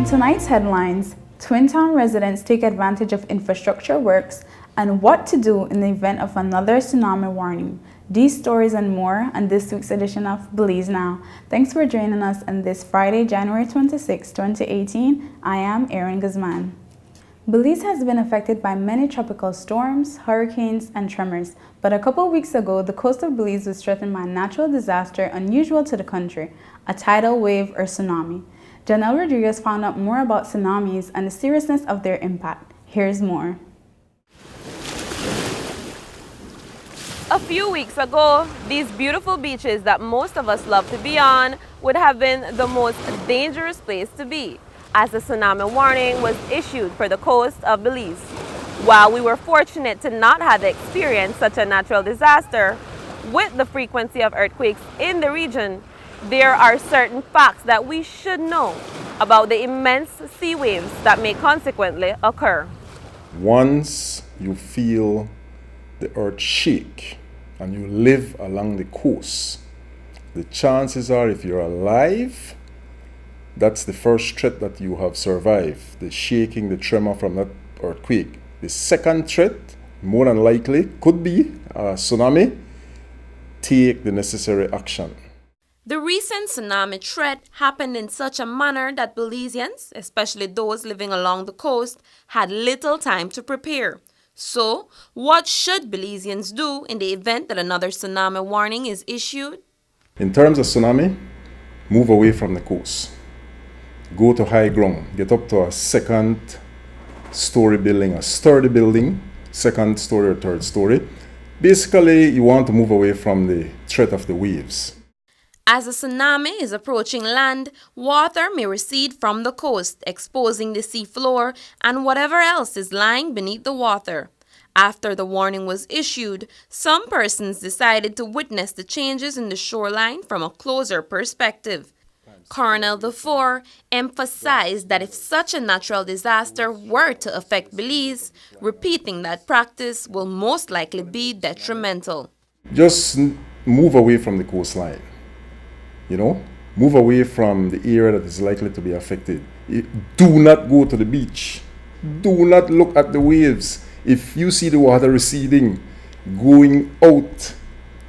In tonight's headlines, Twin Town residents take advantage of infrastructure works and what to do in the event of another tsunami warning. These stories and more on this week's edition of Belize Now. Thanks for joining us on this Friday, January 26, 2018. I am Erin Guzman. Belize has been affected by many tropical storms, hurricanes, and tremors, but a couple weeks ago, the coast of Belize was threatened by a natural disaster unusual to the country, a tidal wave or tsunami. Janelle Rodriguez found out more about tsunamis and the seriousness of their impact. Here's more. A few weeks ago, these beautiful beaches that most of us love to be on would have been the most dangerous place to be, as a tsunami warning was issued for the coast of Belize. While we were fortunate to not have experienced such a natural disaster, with the frequency of earthquakes in the region, there are certain facts that we should know about the immense sea waves that may consequently occur. Once you feel the earth shake and you live along the coast, the chances are, if you're alive, that's the first threat that you have survived, the shaking, the tremor from that earthquake. The second threat, more than likely, could be a tsunami. Take the necessary action. The recent tsunami threat happened in such a manner that Belizeans, especially those living along the coast, had little time to prepare. So, what should Belizeans do in the event that another tsunami warning is issued? In terms of tsunami, move away from the coast. Go to high ground. Get up to a second story building, a sturdy building, second story or third story. Basically, you want to move away from the threat of the waves. As a tsunami is approaching land, water may recede from the coast, exposing the sea floor and whatever else is lying beneath the water. After the warning was issued, some persons decided to witness the changes in the shoreline from a closer perspective. Colonel DeFore emphasized that if such a natural disaster were to affect Belize, repeating that practice will most likely be detrimental. Just move away from the coastline. Move away from the area that is likely to be affected. Do not go to the beach. Do not look at the waves. If you see the water receding, going out,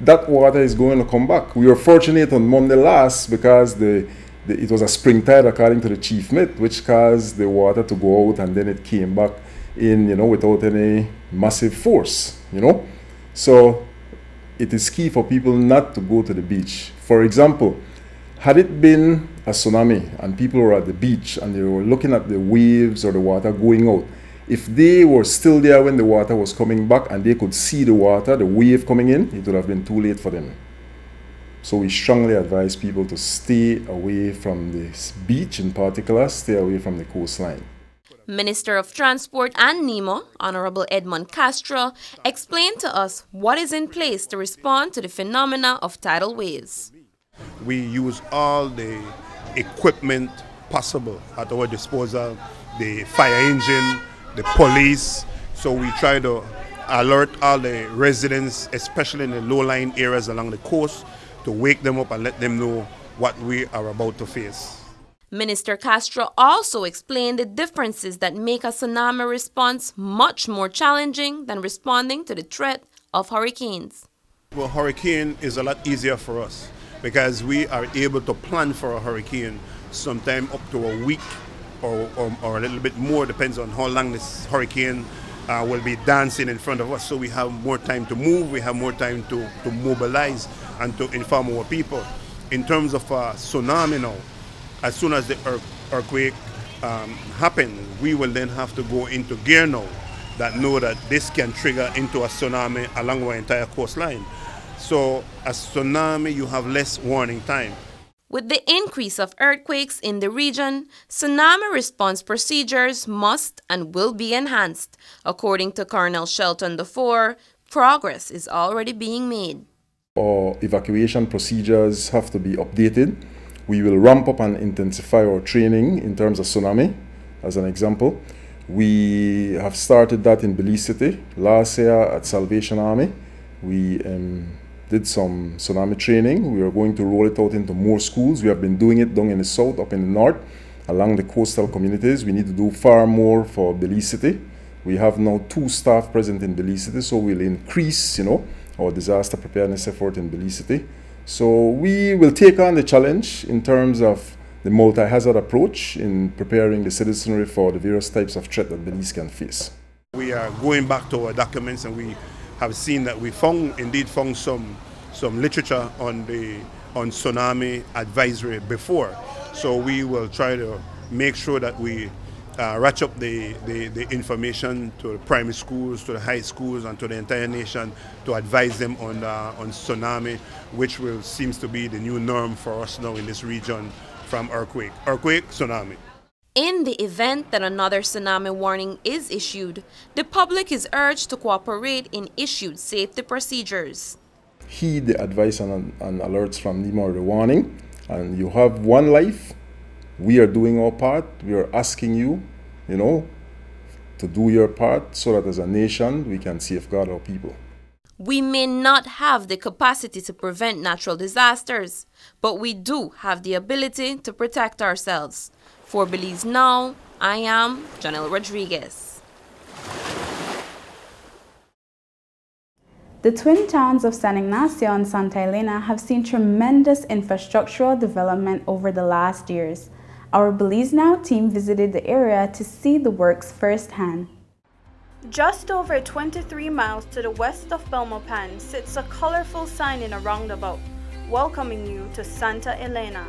that water is going to come back. We were fortunate on Monday last because it was a spring tide, according to the chief mate, which caused the water to go out and then it came back in, without any massive force, So it is key for people not to go to the beach. For example, had it been a tsunami and people were at the beach and they were looking at the waves or the water going out, if they were still there when the water was coming back and they could see the water, the wave coming in, it would have been too late for them. So we strongly advise people to stay away from this beach in particular, stay away from the coastline. Minister of Transport and NEMO, Honorable Edmund Castro, explained to us what is in place to respond to the phenomena of tidal waves. We use all the equipment possible at our disposal, the fire engine, the police. So we try to alert all the residents, especially in the low-lying areas along the coast, to wake them up and let them know what we are about to face. Minister Castro also explained the differences that make a tsunami response much more challenging than responding to the threat of hurricanes. Well, hurricane is a lot easier for us because we are able to plan for a hurricane sometime up to a week or a little bit more, depends on how long this hurricane will be dancing in front of us. So we have more time to move, we have more time to mobilize and to inform our people. In terms of tsunami now, as soon as the earthquake happens, we will then have to go into gear now that know that this can trigger into a tsunami along our entire coastline. So a tsunami, you have less warning time. With the increase of earthquakes in the region, tsunami response procedures must and will be enhanced. According to Colonel Shelton DeFore, progress is already being made. Our evacuation procedures have to be updated. We will ramp up and intensify our training in terms of tsunami, as an example. We have started that in Belize City. Last year at Salvation Army, we did some tsunami training. We are going to roll it out into more schools. We have been doing it down in the south, up in the north, along the coastal communities. We need to do far more for Belize City. We have now 2 staff present in Belize City, so we'll increase, our disaster preparedness effort in Belize City. So we will take on the challenge in terms of the multi-hazard approach in preparing the citizenry for the various types of threat that Belize can face. We are going back to our documents, and we have seen that we indeed found some literature on tsunami advisory before. So we will try to make sure that we ratchet up the information to the primary schools, to the high schools, and to the entire nation to advise them on tsunami, which seems to be the new norm for us now in this region from earthquake, tsunami. In the event that another tsunami warning is issued, the public is urged to cooperate in issued safety procedures. Heed the advice and alerts from NEMO or the warning, and you have one life. We are doing our part. We are asking you, to do your part so that as a nation we can safeguard our people. We may not have the capacity to prevent natural disasters, but we do have the ability to protect ourselves. For Belize Now, I am Janelle Rodriguez. The twin towns of San Ignacio and Santa Elena have seen tremendous infrastructural development over the last years. Our Belize Now team visited the area to see the works firsthand. Just over 23 miles to the west of Belmopan sits a colorful sign in a roundabout, welcoming you to Santa Elena.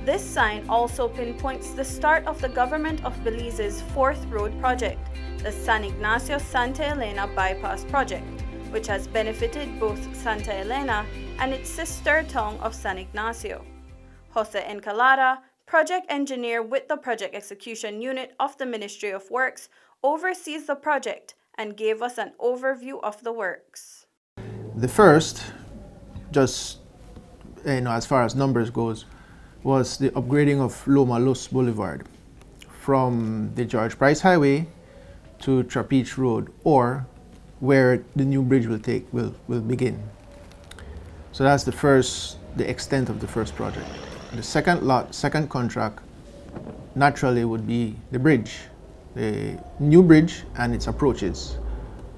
This sign also pinpoints the start of the government of Belize's 4th road project, the San Ignacio-Santa Elena Bypass Project, which has benefited both Santa Elena and its sister town of San Ignacio. Jose Encalada, project engineer with the Project Execution Unit of the Ministry of Works, oversees the project and gave us an overview of the works. The first, just as far as numbers goes, was the upgrading of Loma Luz Boulevard from the George Price Highway to Trapeach Road, or where the new bridge will begin. So that's the extent of the first project. The second contract naturally would be the bridge, the new bridge and its approaches,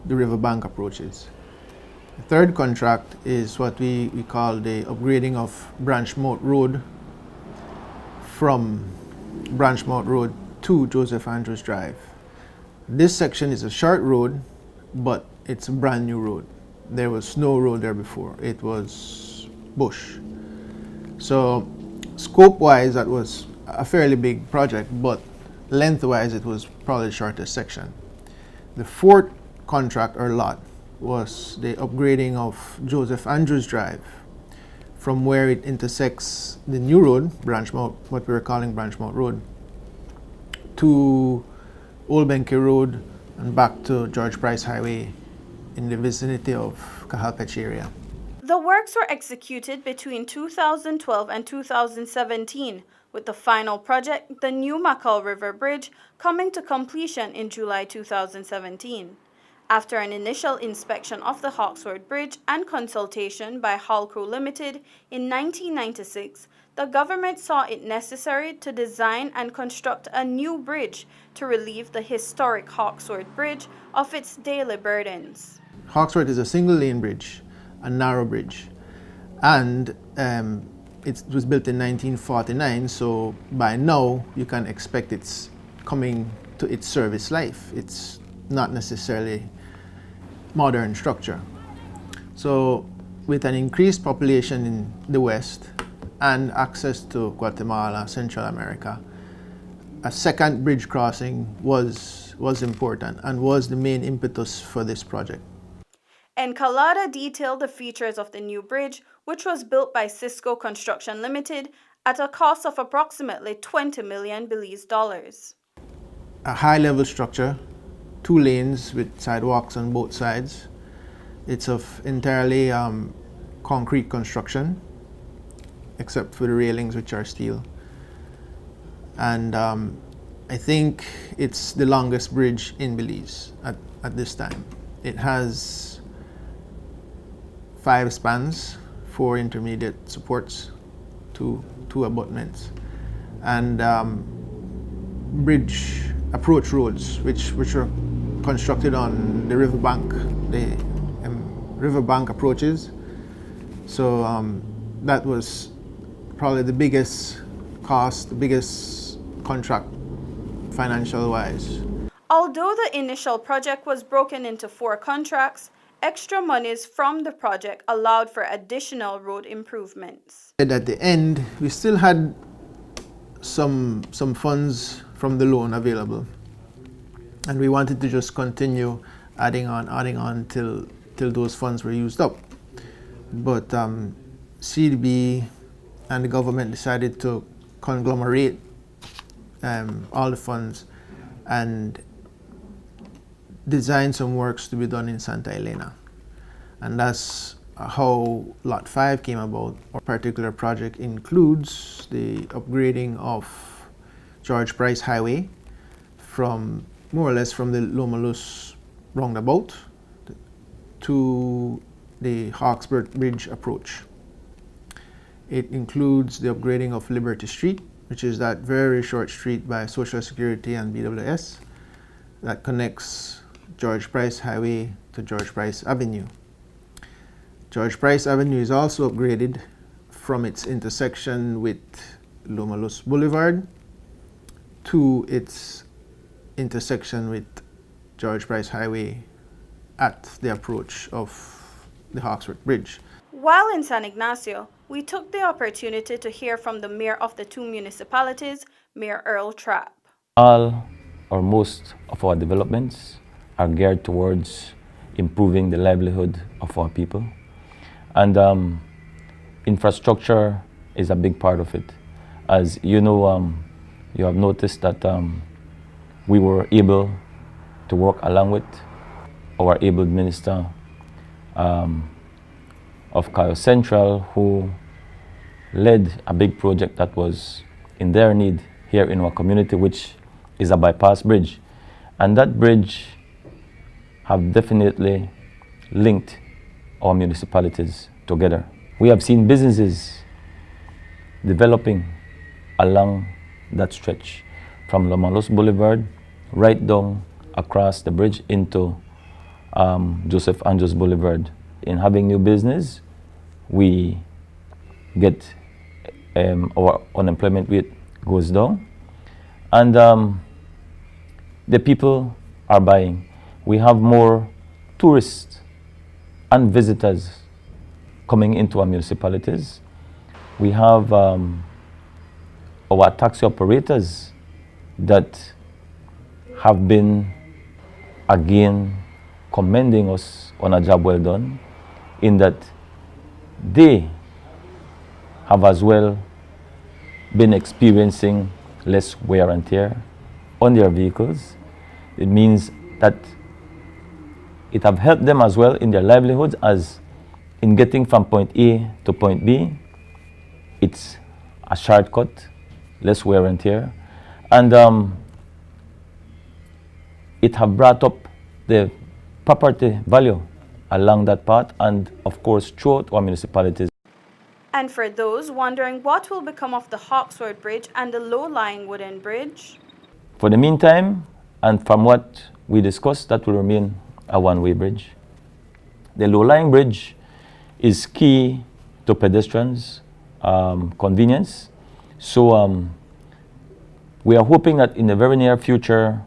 the riverbank approaches. The third contract is what we call the upgrading of Branchmouth Road from Branchmouth Road to Joseph Andrews Drive. This section is a short road, but it's a brand new road. There was no road there before. It was bush. So scope-wise, that was a fairly big project, but length-wise, it was probably the shortest section. The fourth contract or lot was the upgrading of Joseph Andrews Drive from where it intersects the new road, Branchmouth, what we were calling Branchmouth Road, to Old Benke Road and back to George Price Highway in the vicinity of Cahalpech area. The works were executed between 2012 and 2017, with the final project, the new Macau River Bridge, coming to completion in July 2017. After an initial inspection of the Hawksworth Bridge and consultation by Halcro Limited in 1996, the government saw it necessary to design and construct a new bridge to relieve the historic Hawksworth Bridge of its daily burdens. Hawksworth is a single-lane bridge, a narrow bridge, and it was built in 1949, so by now you can expect it's coming to its service life. It's not necessarily modern structure. So with an increased population in the West and access to Guatemala, Central America, a second bridge crossing was important and was the main impetus for this project. Encalada detailed the features of the new bridge, which was built by Cisco Construction Limited at a cost of approximately 20 million Belize dollars. A high-level structure, 2 lanes with sidewalks on both sides. It's of entirely concrete construction, except for the railings, which are steel. And I think it's the longest bridge in Belize at this time. It has 5 spans, 4 intermediate supports, 2 abutments. And bridge approach roads, which were constructed on the riverbank, the riverbank approaches. So that was probably the biggest cost, the biggest contract financial wise. Although the initial project was broken into 4 contracts, extra monies from the project allowed for additional road improvements. And at the end, we still had some funds from the loan available, and we wanted to just continue adding on till those funds were used up. But CDB and the government decided to conglomerate all the funds and design some works to be done in Santa Elena. And that's how Lot 5 came about. Our particular project includes the upgrading of George Price Highway from more or less from the Loma Luz roundabout to the Hawkesbury Bridge approach. It includes the upgrading of Liberty Street, which is that very short street by Social Security and BWS that connects George Price Highway to George Price Avenue. George Price Avenue is also upgraded from its intersection with Loma Luz Boulevard to its intersection with George Price Highway at the approach of the Hawkesbury Bridge. While in San Ignacio, we took the opportunity to hear from the mayor of the 2 municipalities, Mayor Earl Trapp. All or most of our developments are geared towards improving the livelihood of our people. And infrastructure is a big part of it. As you know, you have noticed that we were able to work along with our able minister of Cayo Central, who led a big project that was in their need here in our community, which is a bypass bridge. And that bridge have definitely linked our municipalities together. We have seen businesses developing along that stretch from Loma Luz Boulevard right down across the bridge into Joseph Andrews Boulevard. In having new business, we get our unemployment rate goes down, and the people are buying. We have more tourists and visitors coming into our municipalities. We have our taxi operators that have been again commending us on a job well done, in that they have as well been experiencing less wear and tear on their vehicles. It means that it have helped them as well in their livelihoods, as in getting from point A to point B. It's a shortcut, less wear and tear, and it have brought up the property value along that path, and of course throughout our municipalities. And for those wondering what will become of the Hawkesbury Bridge and the low-lying wooden bridge, For the meantime, and from what we discussed, that will remain a one-way bridge. The low-lying bridge is key to pedestrians' convenience. So we are hoping that in the very near future,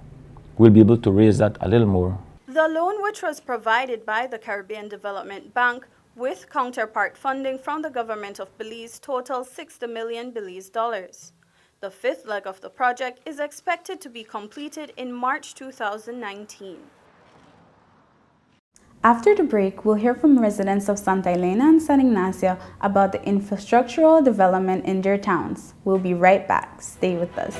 we'll be able to raise that a little more. the loan, which was provided by the Caribbean Development Bank with counterpart funding from the government of Belize, totals $60 million Belize dollars. The 5th leg of the project is expected to be completed in March 2019. After the break, we'll hear from residents of Santa Elena and San Ignacio about the infrastructural development in their towns. We'll be right back. Stay with us.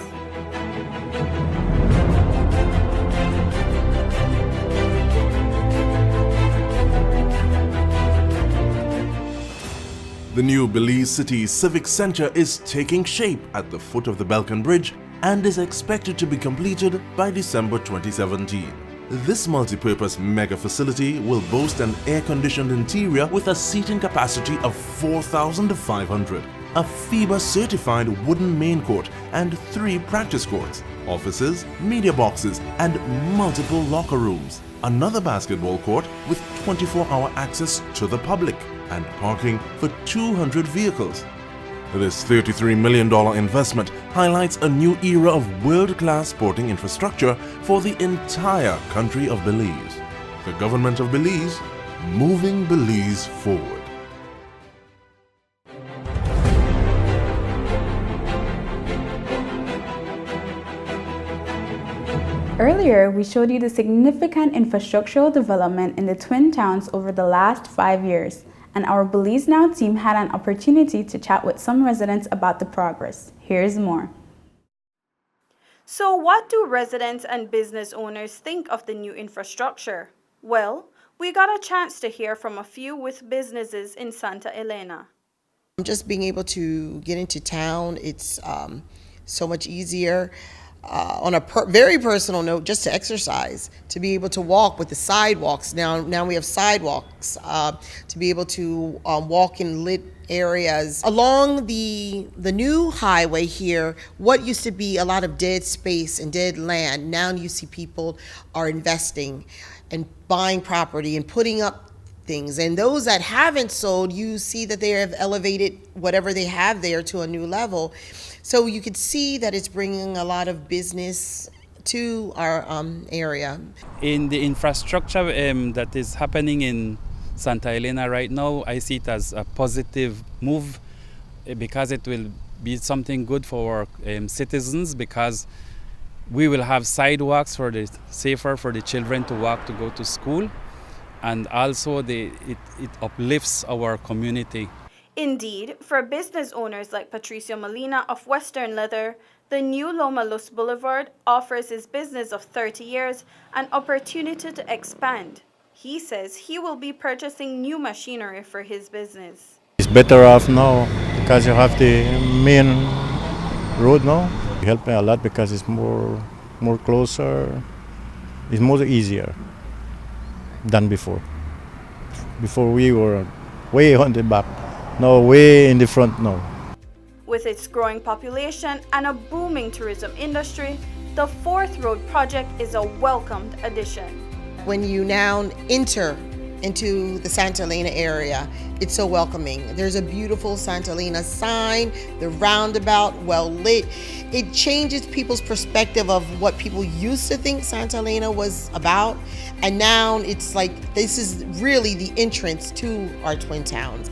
The new Belize City Civic Center is taking shape at the foot of the Balkan Bridge and is expected to be completed by December 2017. This multi-purpose mega facility will boast an air-conditioned interior with a seating capacity of 4,500, a FIBA certified wooden main court and 3 practice courts, offices, media boxes, and multiple locker rooms. Another basketball court with 24-hour access to the public and parking for 200 vehicles. This $33 million investment highlights a new era of world-class sporting infrastructure for the entire country of Belize. The government of Belize, moving Belize forward. Earlier, we showed you the significant infrastructural development in the Twin Towns over the last 5 years, and our Belize Now team had an opportunity to chat with some residents about the progress. Here's more. So what do residents and business owners think of the new infrastructure? Well, we got a chance to hear from a few with businesses in Santa Elena. Just being able to get into town, it's so much easier. On a very personal note, just to exercise, to be able to walk with the sidewalks. Now we have sidewalks to be able to walk in lit areas. Along the new highway here, what used to be a lot of dead space and dead land, now you see people are investing and buying property and putting up things. And those that haven't sold, you see that they have elevated whatever they have there to a new level. So you could see that it's bringing a lot of business to our area. In the infrastructure that is happening in Santa Elena right now, I see it as a positive move because it will be something good for our citizens, because we will have sidewalks safer for the children to walk to go to school, and also it uplifts our community. Indeed, for business owners like Patricio Molina of Western Leather, the new Loma Luz Boulevard offers his business of 30 years an opportunity to expand. He says he will be purchasing new machinery for his business. It's better off now because you have the main road now. It helped me a lot because it's more closer, it's more easier than before. Before we were way on the back. No, way in the front now. With its growing population and a booming tourism industry, the Fourth Road project is a welcomed addition. When you now enter into the Santa Elena area, it's so welcoming. There's a beautiful Santa Elena sign, the roundabout, well lit. It changes people's perspective of what people used to think Santa Elena was about. And now it's like, this is really the entrance to our Twin Towns.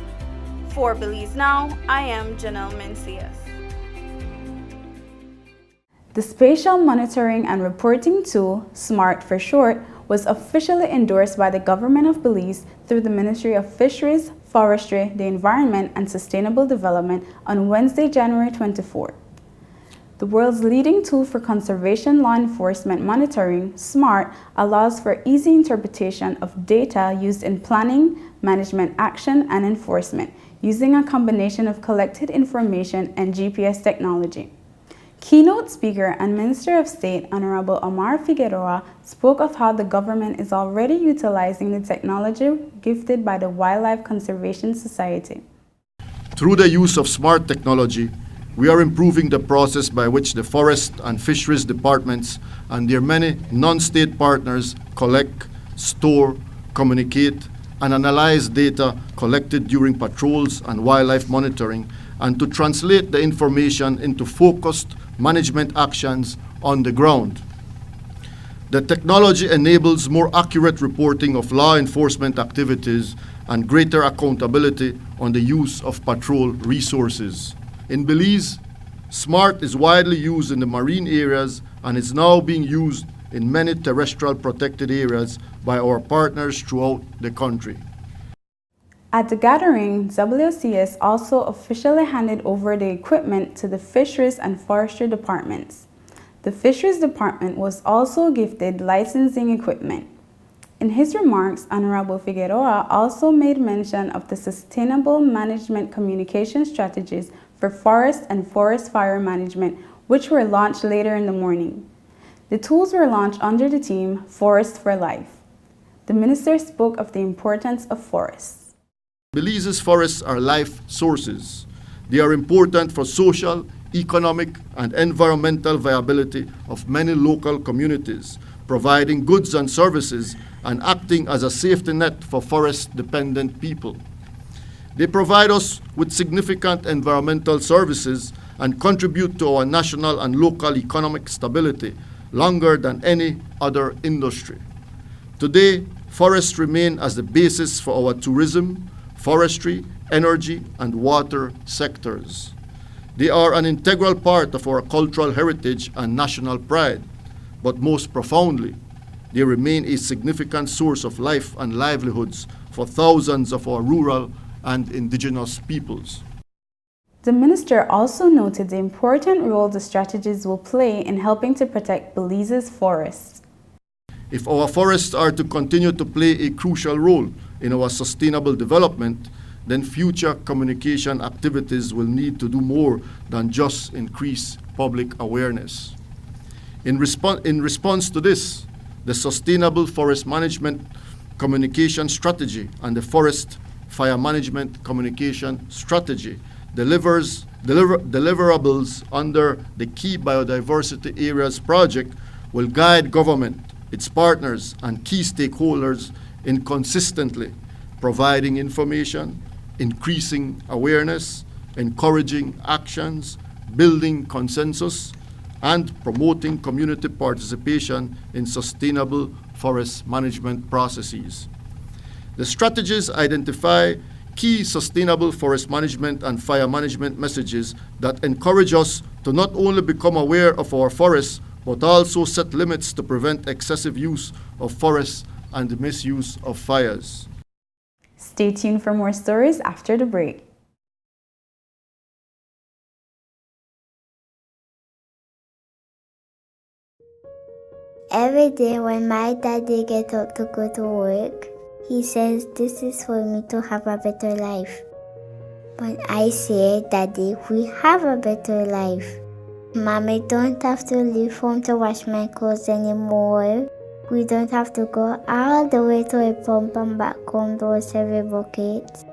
For Belize Now, I am Janelle Mencias. The Spatial Monitoring and Reporting Tool, SMART for short, was officially endorsed by the Government of Belize through the Ministry of Fisheries, Forestry, the Environment and Sustainable Development on Wednesday, January 24. The world's leading tool for conservation law enforcement monitoring, SMART, allows for easy interpretation of data used in planning, management action, and enforcement, using a combination of collected information and GPS technology. Keynote speaker and Minister of State Honorable Omar Figueroa spoke of how the government is already utilizing the technology gifted by the Wildlife Conservation Society. Through the use of smart technology, we are improving the process by which the forest and fisheries departments and their many non-state partners collect, store, communicate, and analyze data collected during patrols and wildlife monitoring, and to translate the information into focused management actions on the ground. The technology enables more accurate reporting of law enforcement activities and greater accountability on the use of patrol resources. In Belize, SMART is widely used in the marine areas and is now being used in many terrestrial protected areas by our partners throughout the country. At the gathering, WCS also officially handed over the equipment to the Fisheries and Forestry departments. The Fisheries Department was also gifted licensing equipment. In his remarks, Honorable Figueroa also made mention of the Sustainable Management Communication Strategies for Forest and Forest Fire Management, which were launched later in the morning. The tools were launched under the theme Forest for Life. The minister spoke of the importance of forests. Belize's forests are life sources. They are important for social, economic, and environmental viability of many local communities, providing goods and services and acting as a safety net for forest-dependent people. They provide us with significant environmental services and contribute to our national and local economic stability longer than any other industry. Today, forests remain as the basis for our tourism, forestry, energy, and water sectors. They are an integral part of our cultural heritage and national pride, but most profoundly, they remain a significant source of life and livelihoods for thousands of our rural and indigenous peoples. The minister also noted the important role the strategies will play in helping to protect Belize's forests. If our forests are to continue to play a crucial role in our sustainable development, then future communication activities will need to do more than just increase public awareness. In response to this, the Sustainable Forest Management Communication Strategy and the Forest Fire Management Communication Strategy deliverables under the Key Biodiversity Areas project will guide government, its partners, and key stakeholders in consistently providing information, increasing awareness, encouraging actions, building consensus, and promoting community participation in sustainable forest management processes. The strategies identify key sustainable forest management and fire management messages that encourage us to not only become aware of our forests, but also set limits to prevent excessive use of forests and the misuse of fires. Stay tuned for more stories after the break. Every day when my daddy gets up to go to work, he says this is for me to have a better life. But I say, Daddy, we have a better life. Mommy don't have to leave home to wash my clothes anymore. We don't have to go all the way to a pump and back home those heavy buckets.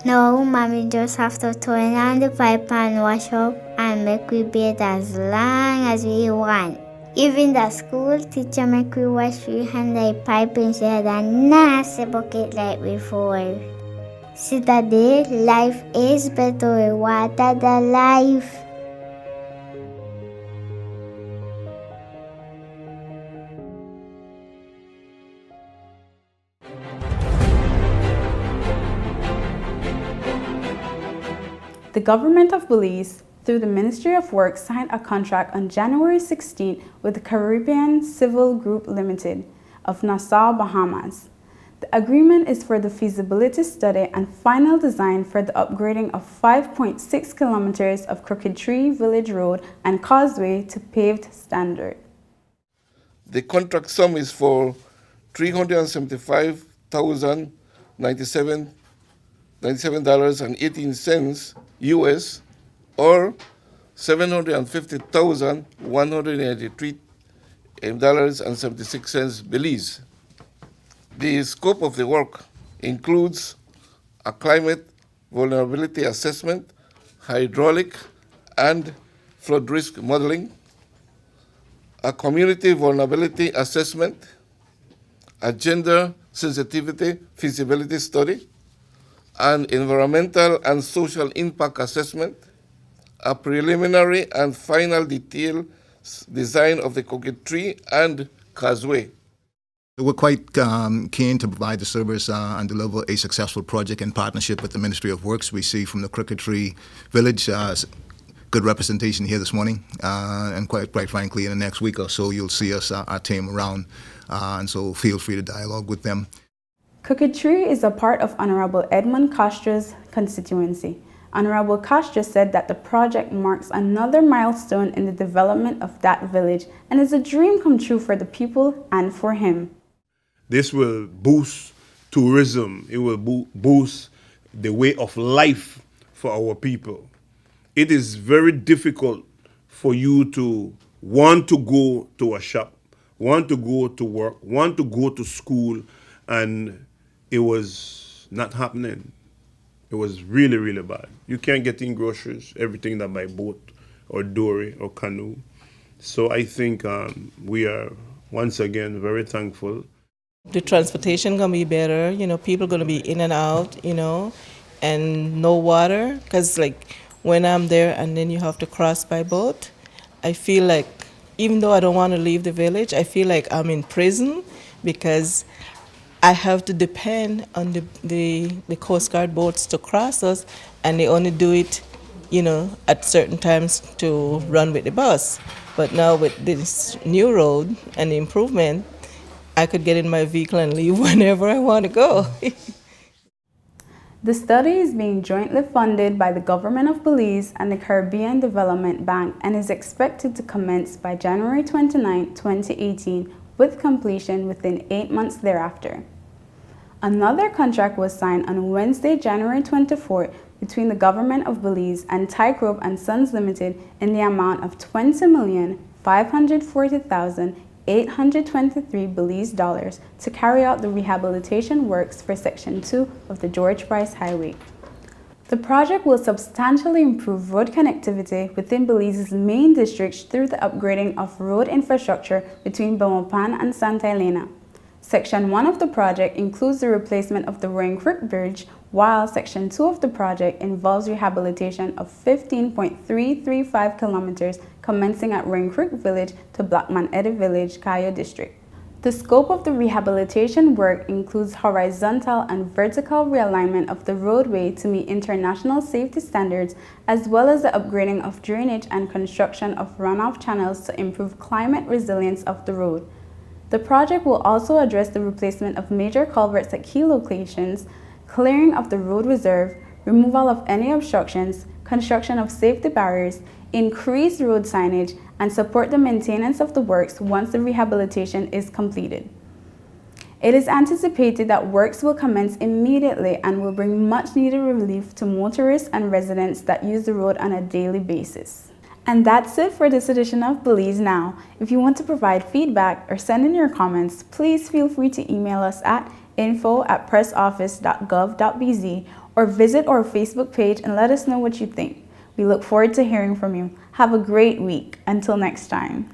No, Mommy just have to turn on the pipe and wash up and make we bathe as long as we want. Even the school teacher make we wash we hand the pipe instead of a nasty bucket like before. See, Daddy, life is better with water than life. The government of Belize, through the Ministry of Works, signed a contract on January 16 with the Caribbean Civil Group Limited of Nassau, Bahamas. The agreement is for the feasibility study and final design for the upgrading of 5.6 kilometers of Crooked Tree Village Road and Causeway to paved standard. The contract sum is for $375,097.18 US or $750,183.76 Belize. The scope of the work includes a climate vulnerability assessment, hydraulic and flood risk modeling, a community vulnerability assessment, a gender sensitivity feasibility study, an environmental and social impact assessment, a preliminary and final detailed design of the Crooked Tree and Causeway. We're quite keen to provide the service and deliver a successful project in partnership with the Ministry of Works. We see from the Crooked Tree Village good representation here this morning, and quite frankly, in the next week or so, you'll see us, our team around, and so feel free to dialogue with them. Crooked Tree is a part of Honorable Edmund Costra's constituency. Honorable Costra said that the project marks another milestone in the development of that village and is a dream come true for the people and for him. This will boost tourism. It will boost the way of life for our people. It is very difficult for you to want to go to a shop, want to go to work, want to go to school, and it was not happening. It was really, really bad. You can't get in groceries, everything that by boat or dory or canoe. So I think we are once again very thankful. The transportation gonna be better, people gonna be in and out, and no water. Cause like when I'm there and then you have to cross by boat, I feel like even though I don't want to leave the village, I feel like I'm in prison because I have to depend on the Coast Guard boats to cross us, and they only do it, at certain times to run with the bus. But now with this new road and the improvement, I could get in my vehicle and leave whenever I want to go. The study is being jointly funded by the Government of Belize and the Caribbean Development Bank and is expected to commence by January 29, 2018, with completion within 8 months thereafter. Another contract was signed on Wednesday, January 24, between the Government of Belize and Tycrope and Sons Limited in the amount of $20,540,823 Belize dollars to carry out the rehabilitation works for Section 2 of the George Price Highway. The project will substantially improve road connectivity within Belize's main districts through the upgrading of road infrastructure between Belmopan and Santa Elena. Section 1 of the project includes the replacement of the Rain Creek Bridge, while Section 2 of the project involves rehabilitation of 15.335 kilometers commencing at Rain Creek Village to Blackman Eddy Village, Cayo District. The scope of the rehabilitation work includes horizontal and vertical realignment of the roadway to meet international safety standards, as well as the upgrading of drainage and construction of runoff channels to improve climate resilience of the road. The project will also address the replacement of major culverts at key locations, clearing of the road reserve, removal of any obstructions, construction of safety barriers, increase road signage, and support the maintenance of the works once the rehabilitation is completed. It is anticipated that works will commence immediately and will bring much needed relief to motorists and residents that use the road on a daily basis. And that's it for this edition of Belize Now. If you want to provide feedback or send in your comments, please feel free to email us at info@pressoffice.gov.bz or visit our Facebook page and let us know what you think. We look forward to hearing from you. Have a great week. Until next time.